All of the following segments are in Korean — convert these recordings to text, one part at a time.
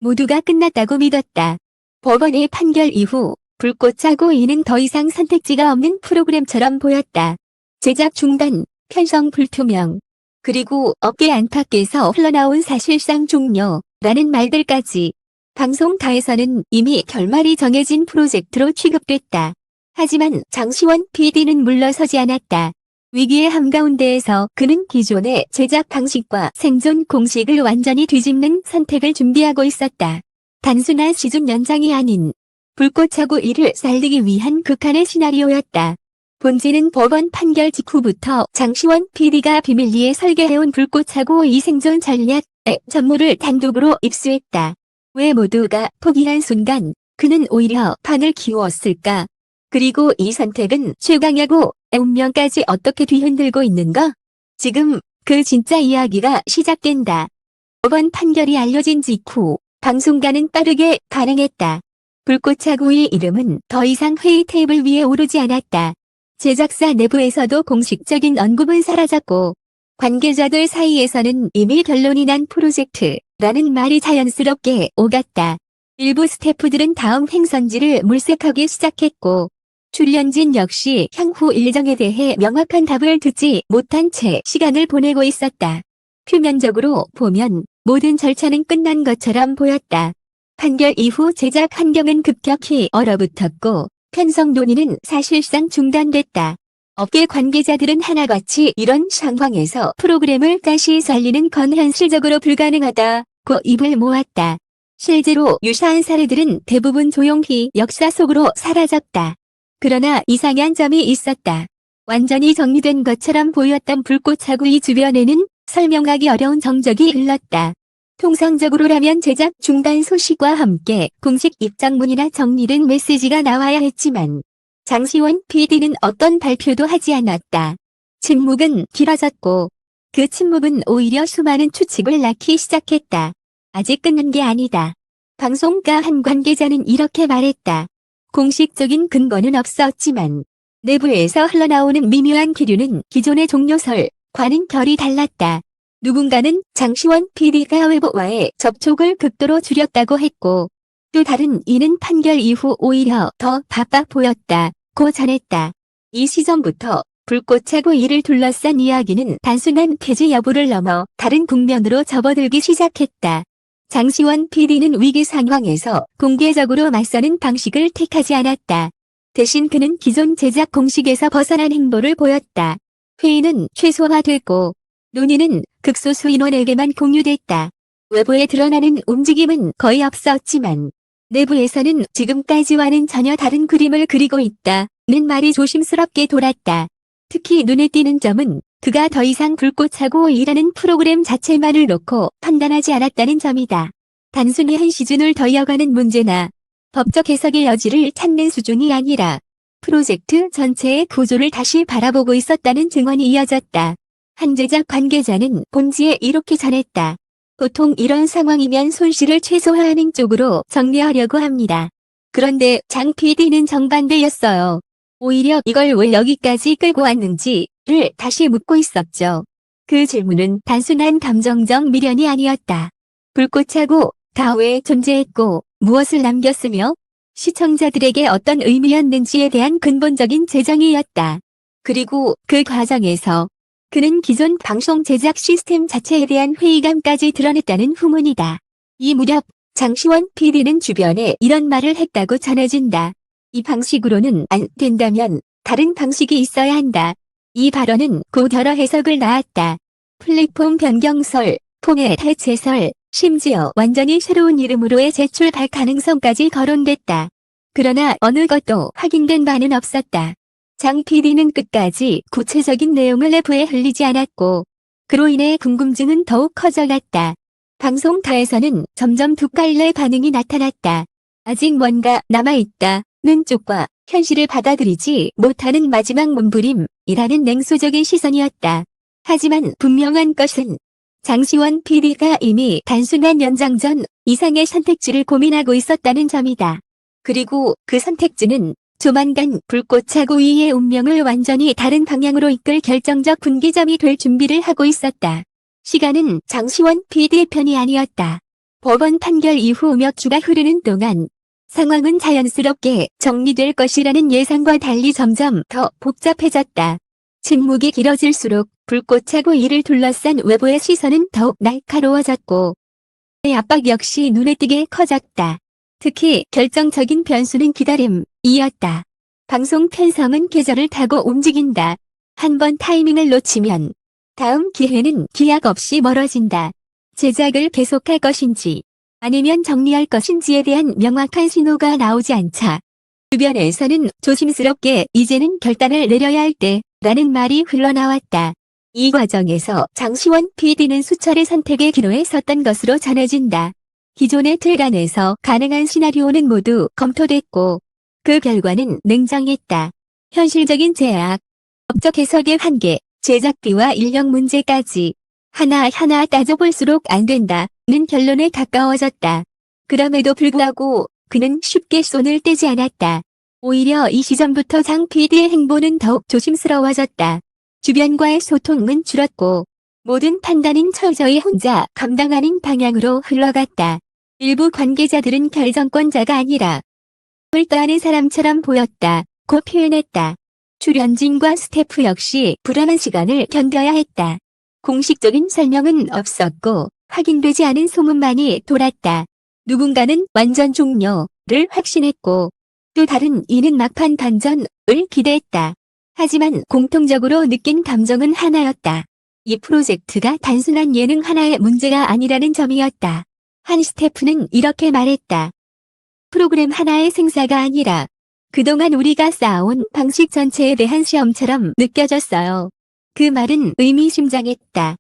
모두가 끝났다고 믿었다. 법원의 판결 이후 불꽃차고 이는 더 이상 선택지가 없는 프로그램처럼 보였다. 제작 중단, 편성 불투명, 그리고 업계 안팎에서 흘러나온 사실상 종료라는 말들까지. 방송사에서는 이미 결말이 정해진 프로젝트로 취급됐다. 하지만 장시원 PD는 물러서지 않았다. 위기의 한가운데에서 그는 기존의 제작 방식과 생존 공식을 완전히 뒤집는 선택을 준비하고 있었다. 단순한 시즌 연장이 아닌 불꽃차고 이를 살리기 위한 극한의 시나리오였다. 본지는 법원 판결 직후부터 장시원 PD가 비밀리에 설계해온 불꽃차고 이 생존 전략의 전모를 단독으로 입수했다. 왜 모두가 포기한 순간 그는 오히려 판을 키웠을까? 그리고 이 선택은 최강야구의 운명까지 어떻게 뒤흔들고 있는가? 지금 그 진짜 이야기가 시작된다. 법원 판결이 알려진 직후 방송가는 빠르게 반응했다. 불꽃차고의 이름은 더 이상 회의 테이블 위에 오르지 않았다. 제작사 내부에서도 공식적인 언급은 사라졌고 관계자들 사이에서는 이미 결론이 난 프로젝트라는 말이 자연스럽게 오갔다. 일부 스태프들은 다음 행선지를 물색하기 시작했고 출연진 역시 향후 일정에 대해 명확한 답을 듣지 못한 채 시간을 보내고 있었다. 표면적으로 보면 모든 절차는 끝난 것처럼 보였다. 판결 이후 제작 환경은 급격히 얼어붙었고 편성 논의는 사실상 중단됐다. 업계 관계자들은 하나같이 이런 상황에서 프로그램을 다시 살리는 건 현실적으로 불가능하다고 입을 모았다. 실제로 유사한 사례들은 대부분 조용히 역사 속으로 사라졌다. 그러나 이상한 점이 있었다. 완전히 정리된 것처럼 보였던 불꽃차고이 주변에는 설명하기 어려운 정적이 흘렀다. 통상적으로라면 제작 중단 소식과 함께 공식 입장문이나 정리된 메시지가 나와야 했지만 장시원 PD는 어떤 발표도 하지 않았다. 침묵은 길어졌고 그 침묵은 오히려 수많은 추측을 낳기 시작했다. 아직 끝난 게 아니다. 방송가 한 관계자는 이렇게 말했다. 공식적인 근거는 없었지만 내부에서 흘러나오는 미묘한 기류는 기존의 종료설과는 결이 달랐다. 누군가는 장시원 PD가 외부와의 접촉을 극도로 줄였다고 했고 또 다른 이는 판결 이후 오히려 더 바빠 보였다고 전했다. 이 시점부터 불꽃차고 이를 둘러싼 이야기는 단순한 폐지 여부를 넘어 다른 국면으로 접어들기 시작했다. 장시원 PD는 위기 상황에서 공개적으로 맞서는 방식을 택하지 않았다. 대신 그는 기존 제작 공식에서 벗어난 행보를 보였다. 회의는 최소화됐고 논의는 극소수 인원에게만 공유됐다. 외부에 드러나는 움직임은 거의 없었지만 내부에서는 지금까지와는 전혀 다른 그림을 그리고 있다는 말이 조심스럽게 돌았다. 특히 눈에 띄는 점은 그가 더 이상 불꽃차고 일하는 프로그램 자체만을 놓고 판단하지 않았다는 점이다. 단순히 한 시즌을 더 이어가는 문제나 법적 해석의 여지를 찾는 수준이 아니라 프로젝트 전체의 구조를 다시 바라보고 있었다는 증언이 이어졌다. 한 제작 관계자는 본지에 이렇게 전했다. 보통 이런 상황이면 손실을 최소화하는 쪽으로 정리하려고 합니다. 그런데 장 PD는 정반대였어요. 오히려 이걸 왜 여기까지 끌고 왔는지를 다시 묻고 있었죠. 그 질문은 단순한 감정적 미련이 아니었다. 불꽃차고 다 왜 존재했고 무엇을 남겼으며 시청자들에게 어떤 의미였는지에 대한 근본적인 재정의였다. 그리고 그 과정에서 그는 기존 방송 제작 시스템 자체에 대한 회의감까지 드러냈다는 후문이다. 이 무렵 장시원 PD는 주변에 이런 말을 했다고 전해진다. 이 방식으로는 안 된다면 다른 방식이 있어야 한다. 이 발언은 곧 여러 해석을 낳았다. 플랫폼 변경설, 포맷 해체설, 심지어 완전히 새로운 이름으로의 재출발 가능성까지 거론됐다. 그러나 어느 것도 확인된 바는 없었다. 장 PD는 끝까지 구체적인 내용을 내부에 흘리지 않았고 그로 인해 궁금증은 더욱 커져갔다. 방송타에서는 점점 두 갈래 반응이 나타났다. 아직 뭔가 남아있다는 쪽과 현실을 받아들이지 못하는 마지막 몸부림이라는 냉소적인 시선이었다. 하지만 분명한 것은 장시원 PD가 이미 단순한 연장전 이상의 선택지를 고민하고 있었다는 점이다. 그리고 그 선택지는 조만간 불꽃차고 2의 운명을 완전히 다른 방향으로 이끌 결정적 분기점이 될 준비를 하고 있었다. 시간은 장시원 PD의 편이 아니었다. 법원 판결 이후 몇 주가 흐르는 동안 상황은 자연스럽게 정리될 것이라는 예상과 달리 점점 더 복잡해졌다. 침묵이 길어질수록 불꽃 차고 이를 둘러싼 외부의 시선은 더욱 날카로워졌고 압박 역시 눈에 띄게 커졌다. 특히 결정적인 변수는 기다림이었다. 방송 편성은 계절을 타고 움직인다. 한번 타이밍을 놓치면 다음 기회는 기약 없이 멀어진다. 제작을 계속할 것인지 아니면 정리할 것인지에 대한 명확한 신호가 나오지 않자 주변에서는 조심스럽게 이제는 결단을 내려야 할 때라는 말이 흘러나왔다. 이 과정에서 장시원 PD는 수차례 선택의 기로에 섰던 것으로 전해진다. 기존의 틀간에서 가능한 시나리오는 모두 검토됐고 그 결과는 냉정했다. 현실적인 제약, 법적 해석의 한계, 제작비와 인력 문제까지 하나하나 따져볼수록 안 된다는 결론에 가까워졌다. 그럼에도 불구하고 그는 쉽게 손을 떼지 않았다. 오히려 이 시점부터 장 PD의 행보는 더욱 조심스러워졌다. 주변과의 소통은 줄었고 모든 판단은 철저히 혼자 감당하는 방향으로 흘러갔다. 일부 관계자들은 결정권자가 아니라 을 떠안은 사람처럼 보였다고 표현했다. 출연진과 스태프 역시 불안한 시간을 견뎌야 했다. 공식적인 설명은 없었고 확인되지 않은 소문만이 돌았다. 누군가는 완전 종료를 확신했고 또 다른 이는 막판 반전을 기대했다. 하지만 공통적으로 느낀 감정은 하나였다. 이 프로젝트가 단순한 예능 하나의 문제가 아니라는 점이었다. 한 스태프는 이렇게 말했다. 프로그램 하나의 생사가 아니라 그동안 우리가 쌓아온 방식 전체에 대한 시험처럼 느껴졌어요. 그 말은 의미심장했다.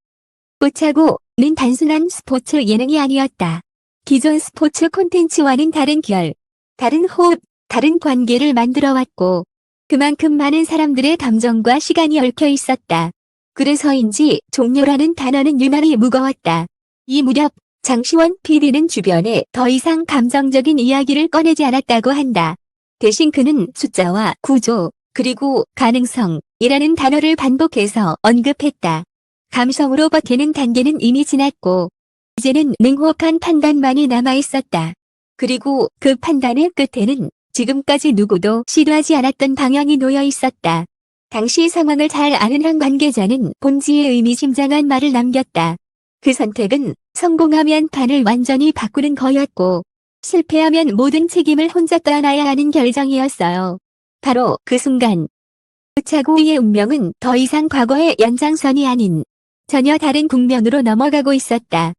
꽃차고는 단순한 스포츠 예능이 아니었다. 기존 스포츠 콘텐츠와는 다른 결, 다른 호흡, 다른 관계를 만들어왔고 그만큼 많은 사람들의 감정과 시간이 얽혀 있었다. 그래서인지 종료라는 단어는 유난히 무거웠다. 이 무렵 장시원 PD는 주변에 더 이상 감정적인 이야기를 꺼내지 않았다고 한다. 대신 그는 숫자와 구조, 그리고 가능성이라는 단어를 반복해서 언급했다. 감성으로 버티는 단계는 이미 지났고 이제는 냉혹한 판단만이 남아있었다. 그리고 그 판단의 끝에는 지금까지 누구도 시도하지 않았던 방향이 놓여 있었다. 당시 상황을 잘 아는 한 관계자는 본지의 의미심장한 말을 남겼다. 그 선택은 성공하면 판을 완전히 바꾸는 거였고 실패하면 모든 책임을 혼자 떠안아야 하는 결정이었어요. 바로 그 순간 차고의 운명은 더 이상 과거의 연장선이 아닌 전혀 다른 국면으로 넘어가고 있었다.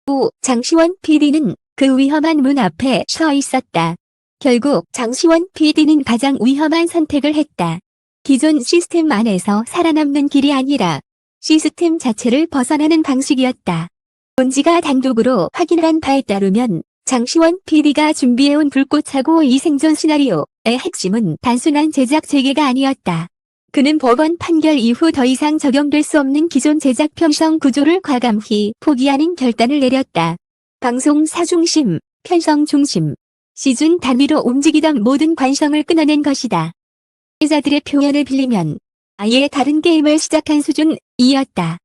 후 장시원 PD는 그 위험한 문 앞에 서 있었다. 결국 장시원 PD는 가장 위험한 선택을 했다. 기존 시스템 안에서 살아남는 길이 아니라 시스템 자체를 벗어나는 방식이었다. 본지가 단독으로 확인한 바에 따르면 장시원 PD가 준비해온 불꽃차고 이 생존 시나리오의 핵심은 단순한 제작 재개가 아니었다. 그는 법원 판결 이후 더 이상 적용될 수 없는 기존 제작 편성 구조를 과감히 포기하는 결단을 내렸다. 방송사 중심, 편성 중심, 시즌 단위로 움직이던 모든 관성을 끊어낸 것이다. 피해자들의 표현을 빌리면 아예 다른 게임을 시작한 수준이었다.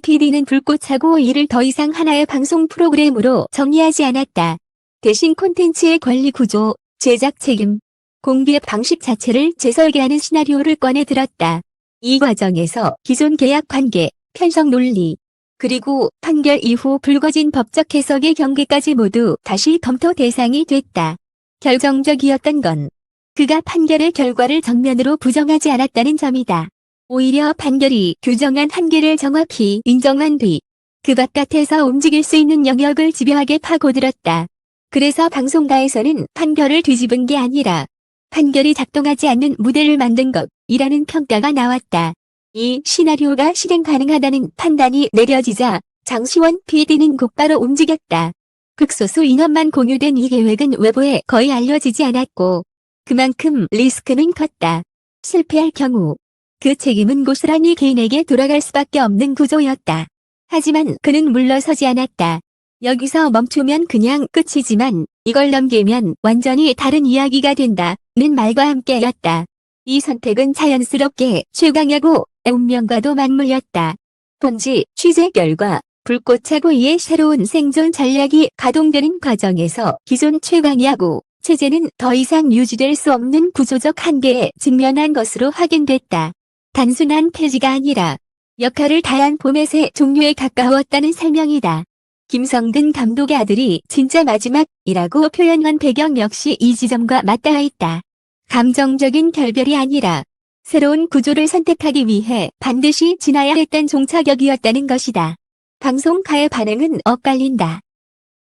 PD는 불꽃차고 이를 더 이상 하나의 방송 프로그램으로 정리하지 않았다. 대신 콘텐츠의 권리 구조, 제작 책임, 공개 방식 자체를 재설계하는 시나리오를 꺼내 들었다. 이 과정에서 기존 계약 관계, 편성 논리, 그리고 판결 이후 불거진 법적 해석의 경계까지 모두 다시 검토 대상이 됐다. 결정적이었던 건 그가 판결의 결과를 정면으로 부정하지 않았다는 점이다. 오히려 판결이 규정한 한계를 정확히 인정한 뒤 그 바깥에서 움직일 수 있는 영역을 집요하게 파고들었다. 그래서 방송가에서는 판결을 뒤집은 게 아니라 판결이 작동하지 않는 무대를 만든 것이라는 평가가 나왔다. 이 시나리오가 실행 가능하다는 판단이 내려지자 장시원 PD는 곧바로 움직였다. 극소수 인원만 공유된 이 계획은 외부에 거의 알려지지 않았고 그만큼 리스크는 컸다. 실패할 경우 그 책임은 고스란히 개인에게 돌아갈 수밖에 없는 구조였다. 하지만 그는 물러서지 않았다. 여기서 멈추면 그냥 끝이지만 이걸 넘기면 완전히 다른 이야기가 된다는 말과 함께였다. 이 선택은 자연스럽게 최강야구의 운명과도 맞물렸다. 본지 취재 결과 불꽃 차고이의 새로운 생존 전략이 가동되는 과정에서 기존 최강야구 체제는 더 이상 유지될 수 없는 구조적 한계에 직면한 것으로 확인됐다. 단순한 폐지가 아니라 역할을 다한 포맷의 종료에 가까웠다는 설명이다. 김성근 감독의 아들이 진짜 마지막이라고 표현한 배경 역시 이 지점과 맞닿아 있다. 감정적인 결별이 아니라 새로운 구조를 선택하기 위해 반드시 지나야 했던 종착역이었다는 것이다. 방송가의 반응은 엇갈린다.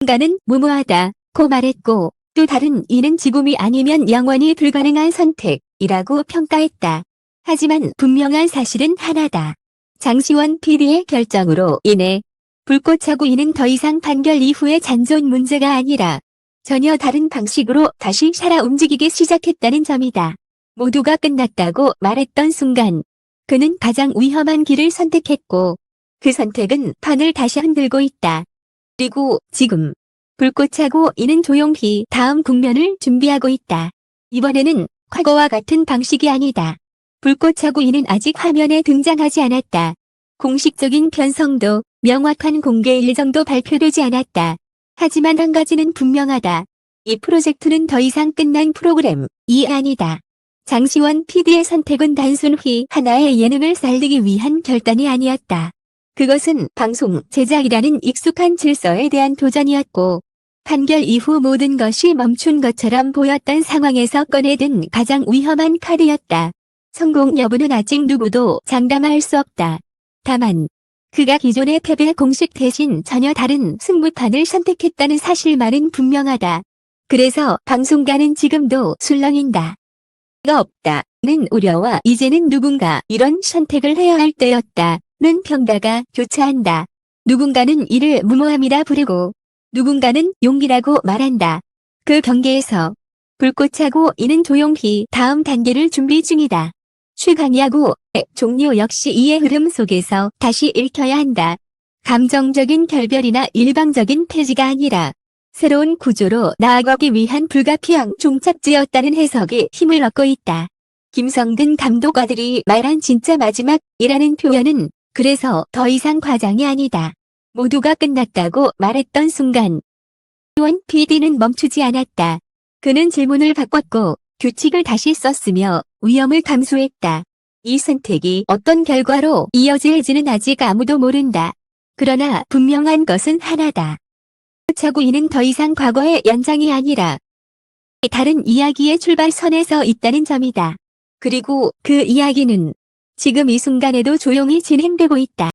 인간은 무모하다고 말했고 또 다른 이는 지금이 아니면 영원히 불가능한 선택이라고 평가했다. 하지만 분명한 사실은 하나다. 장시원 PD의 결정으로 인해 불꽃 차고이는 더 이상 판결 이후의 잔존 문제가 아니라 전혀 다른 방식으로 다시 살아 움직이기 시작했다는 점이다. 모두가 끝났다고 말했던 순간 그는 가장 위험한 길을 선택했고 그 선택은 판을 다시 흔들고 있다. 그리고 지금 불꽃 차고이는 조용히 다음 국면을 준비하고 있다. 이번에는 과거와 같은 방식이 아니다. 불꽃 차고이는 아직 화면에 등장하지 않았다. 공식적인 편성도 명확한 공개 일정도 발표되지 않았다. 하지만 한 가지는 분명하다. 이 프로젝트는 더 이상 끝난 프로그램이 아니다. 장시원 PD의 선택은 단순히 하나의 예능을 살리기 위한 결단이 아니었다. 그것은 방송 제작이라는 익숙한 질서에 대한 도전이었고 판결 이후 모든 것이 멈춘 것처럼 보였던 상황에서 꺼내든 가장 위험한 카드였다. 성공 여부는 아직 누구도 장담할 수 없다. 다만 그가 기존의 패배 공식 대신 전혀 다른 승부판을 선택했다는 사실만은 분명하다. 그래서 방송가는 지금도 술렁인다. 가 없다는 우려와 이제는 누군가 이런 선택을 해야 할 때였다는 평가가 교차한다. 누군가는 이를 무모함이라 부르고 누군가는 용기라고 말한다. 그 경계에서 불꽃 차고이는 조용히 다음 단계를 준비 중이다. 최강야구의 종료 역시 이의 흐름 속에서 다시 읽혀야 한다. 감정적인 결별이나 일방적인 폐지가 아니라 새로운 구조로 나아가기 위한 불가피한 종착지였다는 해석에 힘을 얻고 있다. 김성근 감독 아들이 말한 진짜 마지막이라는 표현은 그래서 더 이상 과장이 아니다. 모두가 끝났다고 말했던 순간 원 PD는 멈추지 않았다. 그는 질문을 바꿨고 규칙을 다시 썼으며 위험을 감수했다. 이 선택이 어떤 결과로 이어질지는 아직 아무도 모른다. 그러나 분명한 것은 하나다. 차고이는 더 이상 과거의 연장이 아니라 다른 이야기의 출발선에 있다는 점이다. 그리고 그 이야기는 지금 이 순간에도 조용히 진행되고 있다.